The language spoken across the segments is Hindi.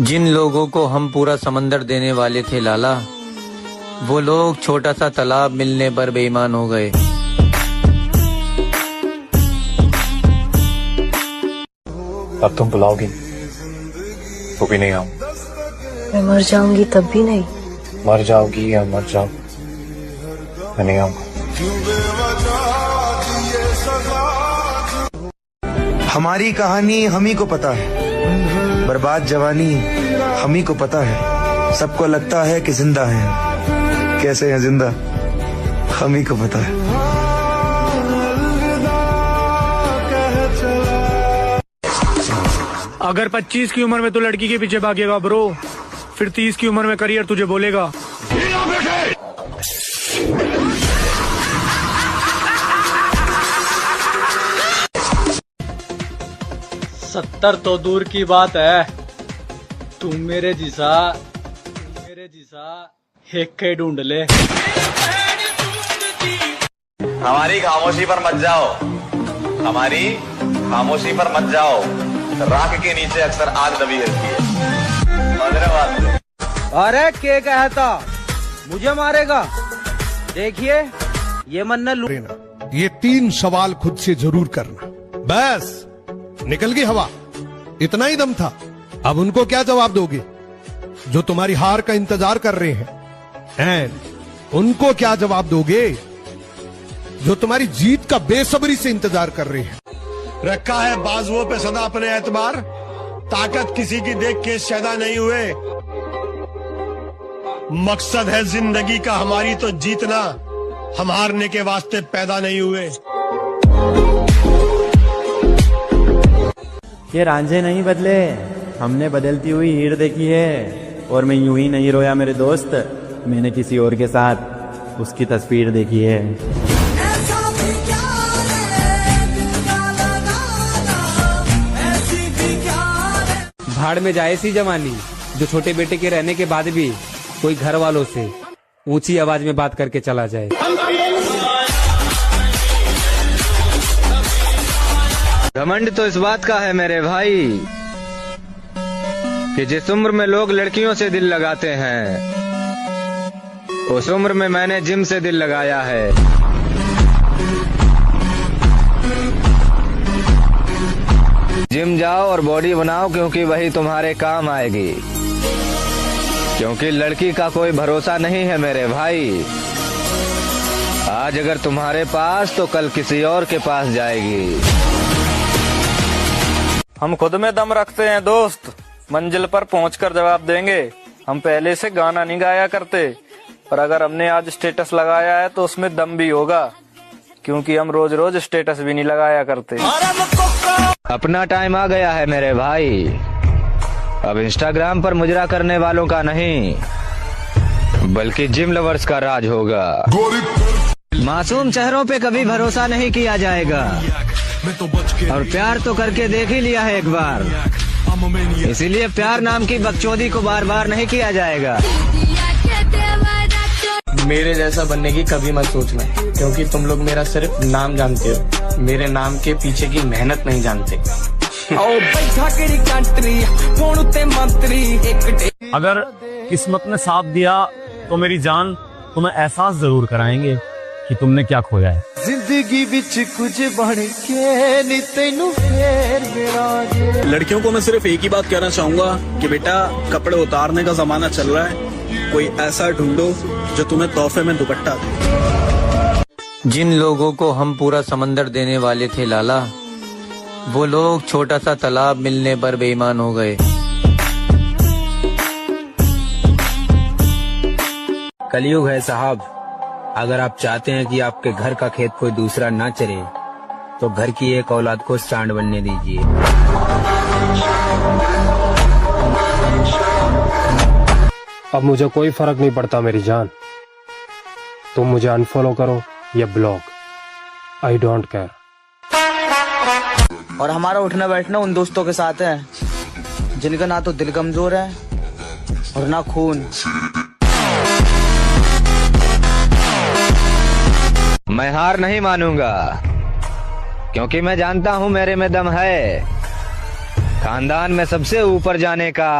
जिन लोगों को हम पूरा समंदर देने वाले थे लाला, वो लोग छोटा सा तालाब मिलने पर बेईमान हो गए। अब तुम बुलाओगी तो भी नहीं आऊं। मैं मर जाऊंगी तब भी नहीं। मर जाओगी या मर जाओ, मैं नहीं आऊंगा। हमारी कहानी हम ही को पता है, बर्बाद जवानी हम ही को पता है। सबको लगता है कि जिंदा है, कैसे है जिंदा हम ही को पता है। अगर 25 की उम्र में तू लड़की के पीछे भागेगा ब्रो, फिर 30 की उम्र में करियर तुझे बोलेगा। 70 तो दूर की बात है, तुम मेरे जिसा एक के ढूंढ ले। हमारी खामोशी पर मत जाओ, हमारी खामोशी पर मत जाओ। राख के नीचे अक्सर आग दबी रहती है। अरे के कहता मुझे मारेगा? देखिए ये मन न ये 3 सवाल खुद से जरूर करना। बस निकल गई हवा, इतना ही दम था। अब उनको क्या जवाब दोगे जो तुम्हारी हार का इंतजार कर रहे हैं? एंड उनको क्या जवाब दोगे जो तुम्हारी जीत का बेसब्री से इंतजार कर रहे हैं? रखा है बाजुओं पे सदा अपने एतबार, ताकत किसी की देख के शैदा नहीं हुए। मकसद है जिंदगी का हमारी तो जीतना, हम हारने के वास्ते पैदा नहीं हुए। ये रांझे नहीं बदले, हमने बदलती हुई हीर देखी है। और मैं यूं ही नहीं रोया मेरे दोस्त, मैंने किसी और के साथ उसकी तस्वीर देखी है। भाड़ में जाए सी जवानी, जो छोटे बेटे के रहने के बाद भी कोई घर वालों से ऊंची आवाज में बात करके चला जाए। घमंड तो इस बात का है मेरे भाई कि जिस उम्र में लोग लड़कियों से दिल लगाते हैं, उस उम्र में मैंने जिम से दिल लगाया है। जिम जाओ और बॉडी बनाओ, क्योंकि वही तुम्हारे काम आएगी। क्योंकि लड़की का कोई भरोसा नहीं है मेरे भाई। आज अगर तुम्हारे पास तो कल किसी और के पास जाएगी। हम खुद में दम रखते हैं दोस्त, मंजिल पर पहुंचकर जवाब देंगे। हम पहले से गाना नहीं गाया करते, पर अगर हमने आज स्टेटस लगाया है तो उसमें दम भी होगा, क्योंकि हम रोज रोज स्टेटस भी नहीं लगाया करते। अपना टाइम आ गया है मेरे भाई, अब इंस्टाग्राम पर मुजरा करने वालों का नहीं, बल्कि जिम लवर्स का राज होगा। मासूम चेहरों पे कभी भरोसा नहीं किया जाएगा, और प्यार तो करके देख ही लिया है एक बार, इसीलिए प्यार नाम की बकचोदी को बार बार नहीं किया जाएगा। मेरे जैसा बनने की कभी मत सोचना, क्योंकि तुम लोग मेरा सिर्फ नाम जानते हो, मेरे नाम के पीछे की मेहनत नहीं जानते। अगर किस्मत ने साथ दिया तो मेरी जान तुम्हें एहसास जरूर कराएंगे कि तुमने क्या खोया है। जिंदगी बिच कुछ बन के नी तैनू फेर मिलांगे। लड़कियों को मैं सिर्फ एक ही बात कहना चाहूंगा कि बेटा, कपड़े उतारने का जमाना चल रहा है, कोई ऐसा ढूंढो जो तुम्हें तोहफे में दुपट्टा दे। जिन लोगों को हम पूरा समंदर देने वाले थे लाला, वो लोग छोटा सा तालाब मिलने पर बेईमान हो गए। कलयुग है साहब, अगर आप चाहते हैं कि आपके घर का खेत कोई दूसरा ना चरे, तो घर की एक औलाद को सांड बनने दीजिए। अब मुझे कोई फर्क नहीं पड़ता मेरी जान, तुम मुझे अनफॉलो करो या ब्लॉक, आई डोंट केयर। और हमारा उठना बैठना उन दोस्तों के साथ है जिनका ना तो दिल कमजोर है और ना खून। मैं हार नहीं मानूंगा, क्योंकि मैं जानता हूं मेरे में दम है। खानदान में सबसे ऊपर जाने का।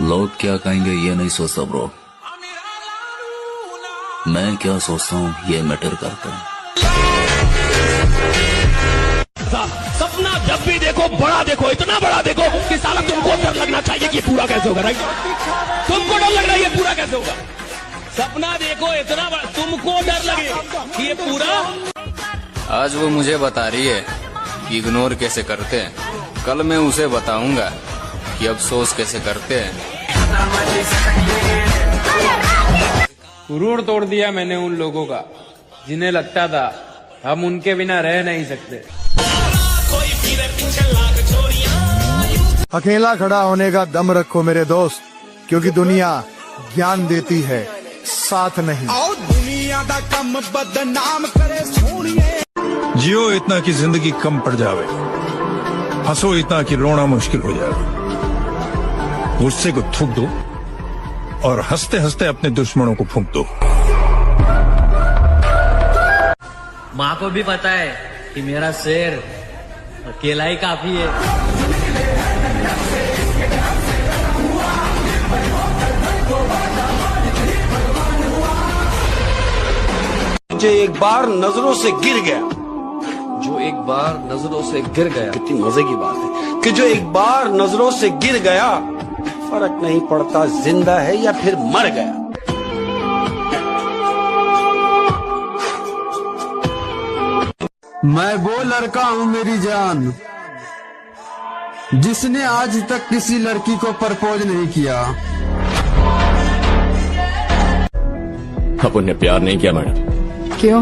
लोग क्या कहेंगे ये नहीं सोचता ब्रो, मैं क्या सोचता हूँ ये मैटर करता है। सपना जब भी देखो बड़ा देखो, इतना बड़ा देखो कि साला तुमको डर लगना चाहिए कि पूरा कैसे होगा। राइट, तुमको डर लग रहा है ये पूरा कैसे होगा। सपना देखो इतना बड़ा, तुमको डर लगे कि ये पूरा। आज वो मुझे बता रही है कि इग्नोर कैसे करते हैं, कल मैं उसे बताऊंगा कि अफसोस कैसे करते हैं। गुरूर तोड़ दिया मैंने उन लोगों का जिन्हें लगता था हम उनके बिना रह नहीं सकते। अकेला खड़ा होने का दम रखो मेरे दोस्त, क्योंकि दुनिया ज्ञान देती है, साथ नहीं। दुनिया दा कम बदनाम करे सोनिए। जियो इतना कि जिंदगी कम पड़ जावे, हंसो इतना कि रोना मुश्किल हो जाए। गुस्से को थूक दो और हंसते हंसते अपने दुश्मनों को फूंक दो। माँ को भी पता है कि मेरा शेर अकेला ही काफी है। जो एक बार नजरों से गिर गया, जो एक बार नजरों से गिर गया, कितनी मजे की बात है कि जो एक बार नजरों से गिर गया, फर्क नहीं पड़ता जिंदा है या फिर मर गया। मैं वो लड़का हूँ मेरी जान जिसने आज तक किसी लड़की को प्रपोज नहीं किया। अपन ने प्यार नहीं किया मैडम। क्यों?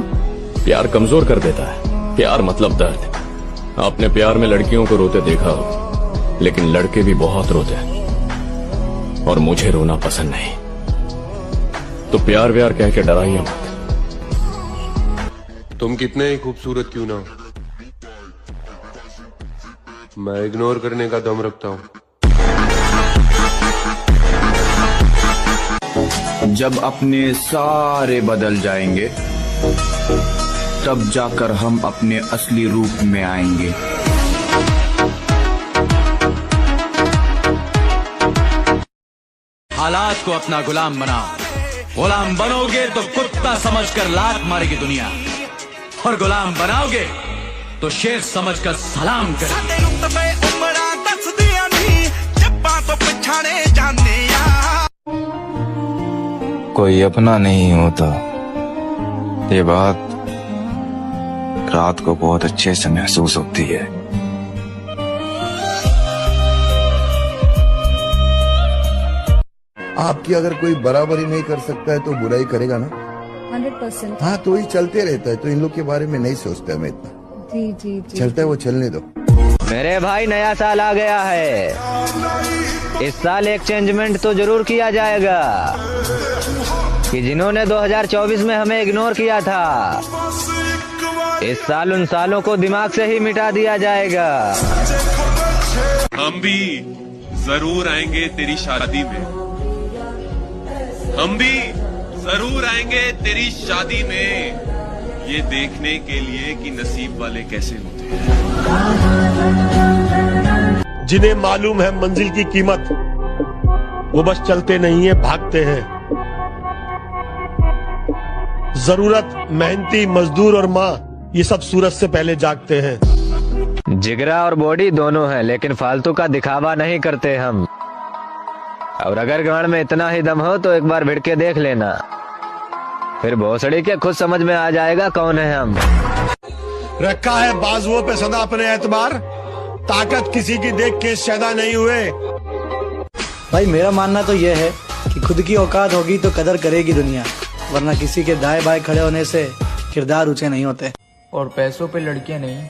प्यार कमजोर कर देता है, प्यार मतलब दर्द। आपने प्यार में लड़कियों को रोते देखा हो, लेकिन लड़के भी बहुत रोते हैं और मुझे रोना पसंद नहीं। तो प्यार व्यार कह के डराइए मत। तुम कितने ही खूबसूरत क्यों ना हो, मैं इग्नोर करने का दम रखता हूँ। जब अपने सारे बदल जाएंगे तब जाकर हम अपने असली रूप में आएंगे। हालात को अपना गुलाम बनाओ। गुलाम बनोगे तो कुत्ता समझकर लात मारेगी दुनिया, और गुलाम बनाओगे तो शेर समझकर सलाम करेगी। कोई अपना नहीं होता, ये बात रात को बहुत अच्छे से महसूस होती है। आपकी अगर कोई बराबरी नहीं कर सकता है तो बुराई करेगा ना। 100%। हाँ, तो ही चलते रहता है, तो इन लोग के बारे में नहीं सोचता मैं इतना। जी जी जी, चलता है वो चलने दो। मेरे भाई नया साल आ गया है, इस साल एक्सचेंजमेंट तो जरूर किया जाएगा कि जिन्होंने 2024 में हमें इग्नोर किया था, इस साल उन सालों को दिमाग से ही मिटा दिया जाएगा। हम भी जरूर आएंगे तेरी शादी में, हम भी जरूर आएंगे तेरी शादी में, ये देखने के लिए कि नसीब वाले कैसे होते हैं। जिन्हें मालूम है मंजिल की कीमत, वो बस चलते नहीं है, भागते हैं। जरूरत, मेहनती मजदूर और माँ, ये सब सूरज से पहले जागते हैं। जिगरा और बॉडी दोनों हैं, लेकिन फालतू का दिखावा नहीं करते हम। और अगर गांड में इतना ही दम हो तो एक बार भिड़ के देख लेना, फिर भोसड़ी के खुद समझ में आ जाएगा कौन है हम। रखा है बाजुओं पे सदा अपने एतबार, ताकत किसी की देख के शैदा नहीं हुए। भाई मेरा मानना तो यह है कि खुद की औकात होगी तो कदर करेगी दुनिया, वरना किसी के दाएं बाएं खड़े होने से किरदार ऊंचे नहीं होते। और पैसों पे लड़कियां नहीं,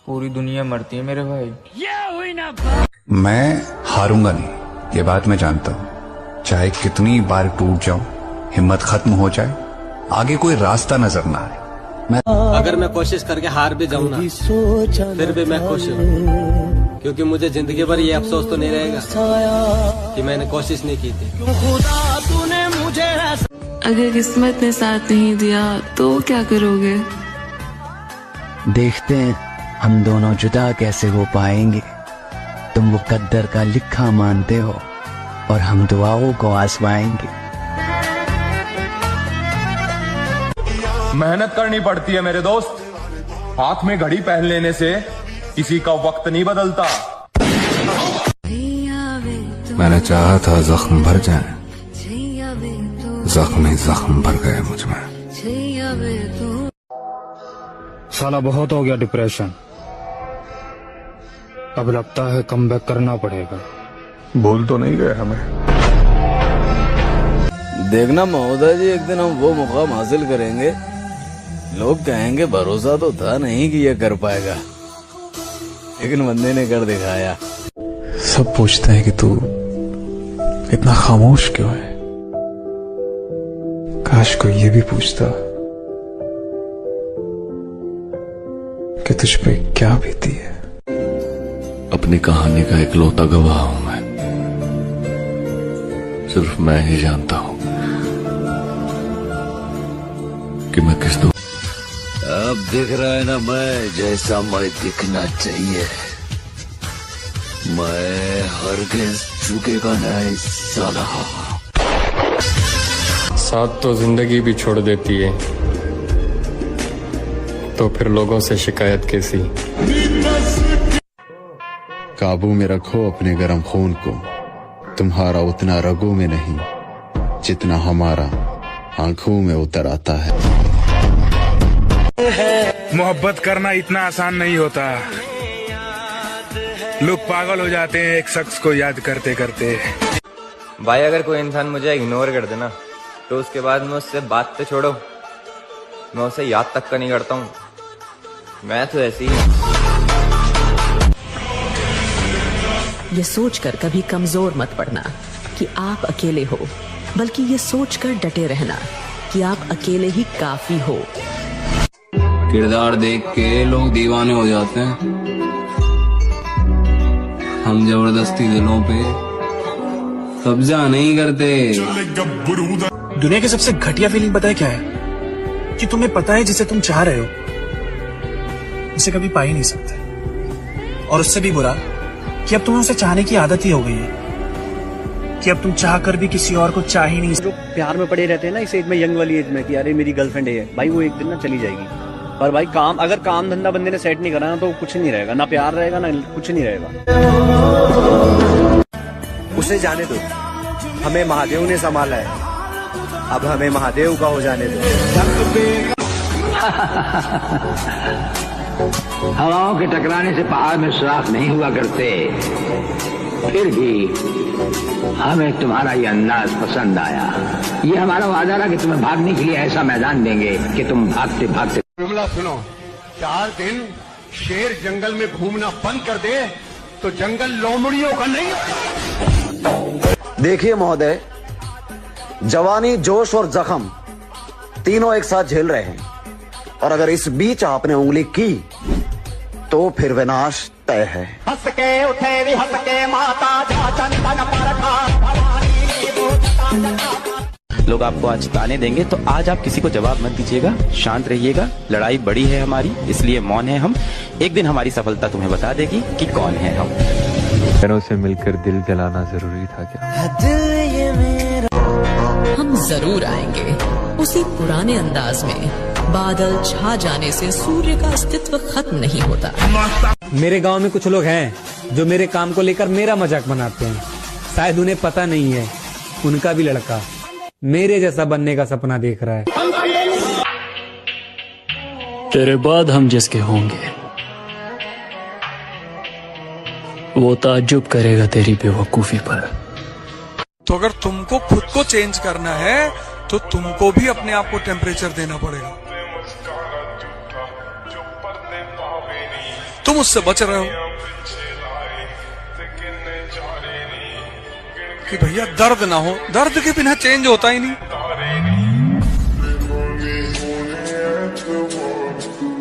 पूरी दुनिया मरती है मेरे भाई। मैं हारूंगा नहीं, ये बात मैं जानता हूँ। चाहे कितनी बार टूट जाऊं, हिम्मत खत्म हो जाए, आगे कोई रास्ता नजर ना आए, अगर मैं कोशिश करके हार भी जाऊं ना, फिर भी मैं खुश हूँ, क्योंकि मुझे जिंदगी भर ये अफसोस तो नहीं रहेगा कि मैंने कोशिश नहीं की थी। अगर किस्मत ने साथ नहीं दिया तो क्या करोगे? देखते हैं हम दोनों जुदा कैसे हो पाएंगे। तुम वो कद्दर का लिखा मानते हो और हम दुआओं को आजमाएंगे। मेहनत करनी पड़ती है मेरे दोस्त। हाथ में घड़ी पहन लेने से किसी का वक्त नहीं बदलता। मैंने चाहा था जख्म भर जाए, जख्म ही जख्म भर गए मुझ में। साला बहुत हो गया डिप्रेशन, अब लगता है कमबैक करना पड़ेगा। भूल तो नहीं गए हमें। देखना महोदय जी, एक दिन हम वो मुकाम हासिल करेंगे, लोग कहेंगे भरोसा तो था नहीं कि ये कर पाएगा, लेकिन बंदे ने कर दिखाया। सब पूछते हैं कि तू इतना खामोश क्यों है। काश कोई ये भी पूछता कि तुझ पे क्या बीती है। अपनी कहानी का इकलौता गवाह हूं मैं, सिर्फ मैं ही जानता हूं कि मैं किस दो। अब दिख रहा है ना मैं जैसा मैं दिखना चाहिए। मैं हरगिज़ झुकेगा नहीं साला। साथ तो जिंदगी भी छोड़ देती है, तो फिर लोगों से शिकायत कैसी। काबू में रखो अपने गर्म खून को, तुम्हारा उतना रगों में नहीं जितना हमारा आंखों में उतर आता है। मोहब्बत करना इतना आसान नहीं होता। लोग पागल हो जाते हैं एक शख्स को याद करते करते। भाई अगर कोई इंसान मुझे इग्नोर कर देना तो उसके बाद मैं उससे बात तो छोड़ो, मैं उसे याद तक का नहीं करता हूँ। मैं तो ऐसी ही। ये सोचकर कभी कमजोर मत पड़ना कि आप अकेले हो, बल्कि ये सोचकर डटे रहना कि आप अकेले ही काफी हो। किरदार देख के लोग दीवाने हो जाते हैं, हम जबरदस्ती दिलों पे कब्जा नहीं करते। दुनिया की सबसे घटिया फीलिंग पता है क्या है? कि तुम्हें पता है जिसे तुम चाह रहे हो उसे कभी पा ही नहीं सकते, और उससे भी बुरा कि अब तुम्हें उसे चाहने की आदत ही हो गई है कि अब तुम चाहकर भी किसी और को चाह ही नहीं। जो प्यार में पड़े रहते हैं ना इस एज में, यंग वाली एज में, कि अरे मेरी गर्लफ्रेंड है भाई, वो एक दिन ना चली जाएगी। पर भाई अगर काम धंधा बंदे ने सेट नहीं करा ना तो कुछ नहीं रहेगा, ना प्यार रहेगा ना कुछ नहीं रहेगा। उसे जाने दो, हमें महादेव ने संभाला है, अब हमें महादेव का हो जाने दो। हवाओं के टकराने से पहाड़ में सुराख नहीं हुआ करते, फिर भी हमें तुम्हारा ये अंदाज पसंद आया। ये हमारा वादा रहा कि तुम्हें भागने के लिए ऐसा मैदान देंगे कि तुम भागते भागते। जुमला सुनो, 4 दिन शेर जंगल में घूमना बंद कर दे तो जंगल लोमड़ियों का नहीं। देखिए महोदय, जवानी, जोश और जख्म तीनों एक साथ झेल रहे हैं, और अगर इस बीच आपने उंगली की तो फिर विनाश तय है। हंस के उठे भी हंस के माता जा चंदन लोग आपको आज ताने देंगे तो आज आप किसी को जवाब मत दीजिएगा, शांत रहिएगा। लड़ाई बड़ी है हमारी, इसलिए मौन है हम। एक दिन हमारी सफलता तुम्हें बता देगी कि कौन है हम। घरों से मिलकर दिल जलाना जरूरी था क्या? हम जरूर आएंगे उसी पुराने अंदाज में। बादल छा जाने से सूर्य का अस्तित्व खत्म नहीं होता। मेरे गांव में कुछ लोग हैं जो मेरे काम को लेकर मेरा मजाक बनाते हैं। शायद उन्हें पता नहीं है उनका भी लड़का मेरे जैसा बनने का सपना देख रहा है। तेरे बाद हम जिसके होंगे वो ताज्जुब करेगा तेरी बेवकूफी पर। तो अगर तुमको खुद को चेंज करना है तो तुमको भी अपने आप को टेम्परेचर देना पड़ेगा। तुम उससे बच रहे हो कि भैया दर्द ना हो, दर्द के बिना चेंज होता ही नहीं।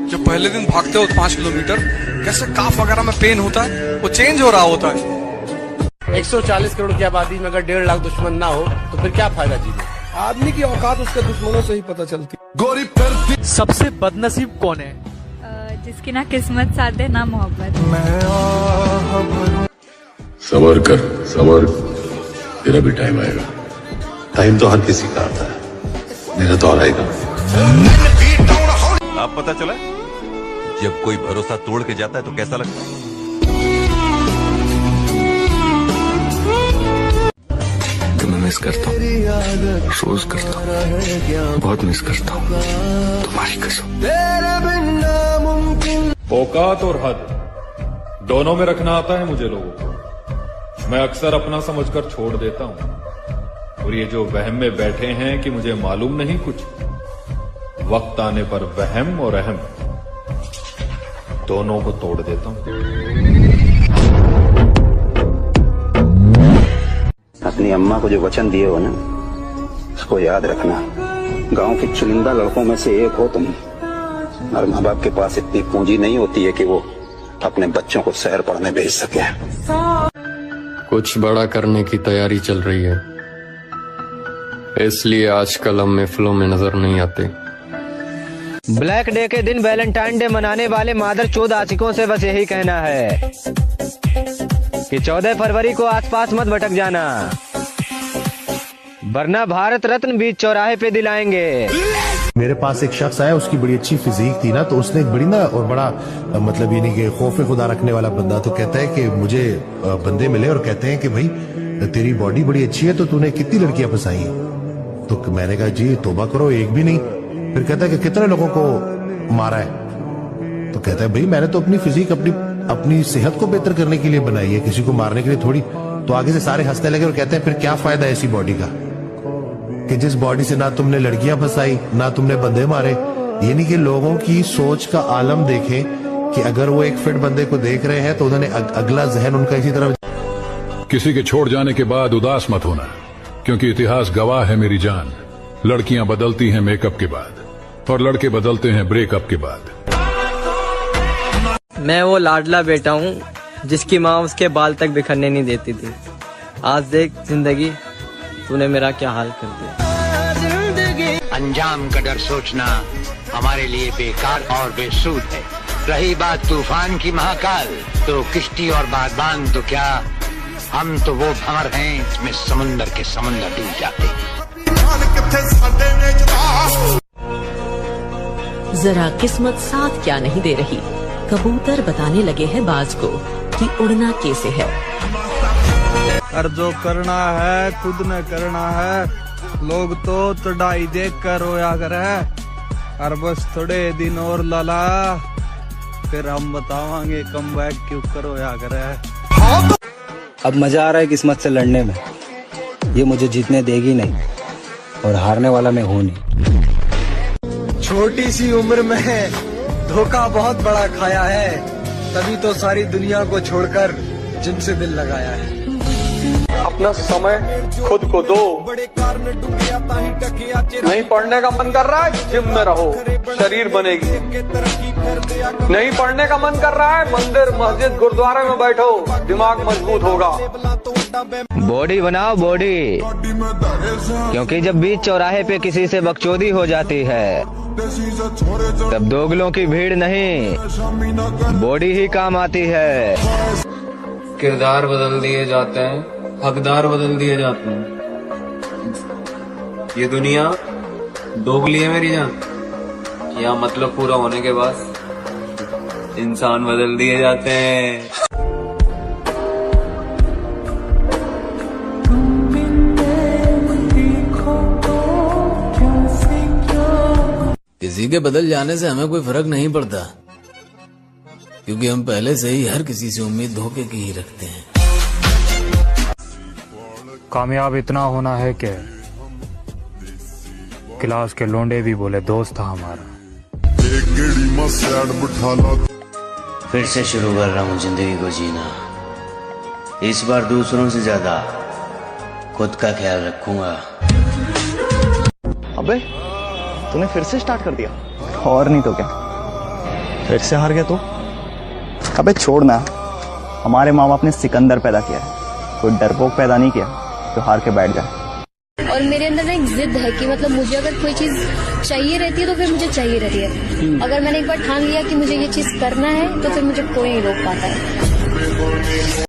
जब पहले दिन भागते हो 5 किलोमीटर, कैसे काफ वगैरह में पेन होता है, वो चेंज हो रहा होता है। 140 करोड़ की आबादी में अगर 1.5 लाख दुश्मन ना हो तो फिर क्या फायदा जीने। आदमी की औकात उसके दुश्मनों से ही पता चलती। गोरी फिरती सबसे बदनसीब कौन है? जिसकी ना किस्मत साथ दे ना मोहब्बत। सबर कर, सबर, तेरा भी टाइम आएगा। टाइम तो हर किसी का आता है, मेरा तो आएगा। अब पता चला जब कोई भरोसा तोड़ के जाता है तो कैसा लगता है। तुम्हें मिस करता हूँ, अफसोस करता हूँ, बहुत मिस करता हूँ तुम्हारी कसम। औकात और हद दोनों में रखना आता है मुझे लोगों को। मैं अक्सर अपना समझकर छोड़ देता हूँ, और ये जो वहम में बैठे हैं कि मुझे मालूम नहीं कुछ, वक्त आने पर वहम और अहम दोनों को तोड़ देता हूँ। अपनी अम्मा को जो वचन दिए हो ना, उसको याद रखना। गांव के चुनिंदा लड़कों में से एक हो तुम, और माँ बाप के पास इतनी पूंजी नहीं होती है कि वो अपने बच्चों को शहर पढ़ने भेज सके। कुछ बड़ा करने की तैयारी चल रही है, इसलिए आजकल हम महफिलों में नजर नहीं आते। ब्लैक डे के दिन वैलेंटाइन डे मनाने वाले मादर चोद आशिकों से बस यही कहना है कि 14 फरवरी को आसपास मत भटक जाना, वरना भारत रत्न बीच चौराहे पे दिलाएंगे। मेरे पास एक शख्स आया, उसकी बड़ी अच्छी फिजिक थी ना, तो उसने एक बड़ी ना और बड़ा मतलब ये नहीं कि खौफ खुदा रखने वाला बंदा, तो कहता है कि मुझे बंदे मिले और कहते हैं कि भाई तेरी बॉडी बड़ी अच्छी है, तो तूने कितनी लड़कियां फंसाई हैं? तो मैंने कहा जी तौबा करो, एक भी नहीं। फिर कहता है कि कितने लोगों को मारा है? तो कहता है भाई मैंने तो अपनी फिजिक अपनी सेहत को बेहतर करने के लिए बनाई है, किसी को मारने के लिए थोड़ी। तो आगे से सारे हंसने लगे और कहते हैं फिर क्या फायदा है ऐसी बॉडी का, कि जिस बॉडी से ना तुमने लड़कियां फंसाई ना तुमने बंदे मारे। ये नहीं कि लोगों की सोच का आलम देखें कि अगर वो एक फिट बंदे को देख रहे हैं तो उन्होंने अगला जहन उनका इसी तरफ। किसी के छोड़ जाने के बाद उदास मत होना, क्योंकि इतिहास गवाह है मेरी जान। लड़कियां बदलती हैं मेकअप के बाद, और लड़के बदलते हैं ब्रेकअप के बाद। मैं वो लाडला बेटा हूँ जिसकी माँ उसके बाल तक बिखरने नहीं देती थी। आज देख जिंदगी तूने मेरा क्या हाल कर दिया। अंजाम का डर सोचना हमारे लिए बेकार और बेसूद है। रही बात तूफान की महाकाल, तो किश्ती और बागबान तो क्या, हम तो वो भंवर हैं इसमें समुंदर के समुंदर डूब जाते। जरा किस्मत साथ क्या नहीं दे रही, कबूतर बताने लगे हैं बाज को कि उड़ना कैसे है। और जो करना है खुद ने करना है, लोग तो चढ़ाई देख कर रोया करे, और बस थोड़े दिन और लाला फिर हम बतावांगे कम बैक क्यों करो या करे। अब मजा आ रहा है किस्मत से लड़ने में, ये मुझे जीतने देगी नहीं और हारने वाला मैं हूं नहीं। छोटी सी उम्र में धोखा बहुत बड़ा खाया है, तभी तो सारी दुनिया को छोड़कर जिनसे दिल लगाया है। अपना समय खुद को दो। नहीं पढ़ने का मन कर रहा है जिम में रहो, शरीर बनेगी। नहीं पढ़ने का मन कर रहा है मंदिर मस्जिद गुरुद्वारे में बैठो, दिमाग मजबूत होगा। बॉडी बनाओ बॉडी, क्योंकि जब बीच चौराहे पे किसी से बकचोदी हो जाती है तब दोगलों की भीड़ नहीं बॉडी ही काम आती है। किरदार बदल दिए जाते हैं, हकदार बदल दिए जाते हैं। ये दुनिया दोगली है मेरी जान, क्या मतलब पूरा होने के बाद इंसान बदल दिए जाते हैं। किसी के बदल जाने से हमें कोई फर्क नहीं पड़ता, क्योंकि हम पहले से ही हर किसी से उम्मीद धोखे की ही रखते हैं। कामयाब इतना होना है कि क्लास के लोंडे भी बोले दोस्त था हमारा। फिर से शुरू कर रहा हूँ जिंदगी को जीना, इस बार दूसरों से ज्यादा खुद का ख्याल रखूंगा। अबे तूने फिर से स्टार्ट कर दिया, और नहीं तो क्या, फिर से हार गया तू। अबे छोड़ ना, हमारे माँ बाप ने सिकंदर पैदा किया है, कोई डरपोक पैदा नहीं किया जो हार के बैठ जाए। और मेरे अंदर ना एक जिद है कि मतलब मुझे अगर कोई चीज चाहिए रहती है तो फिर मुझे चाहिए रहती है। अगर मैंने एक बार ठान लिया कि मुझे ये चीज करना है तो फिर मुझे कोई नहीं रोक पाता है।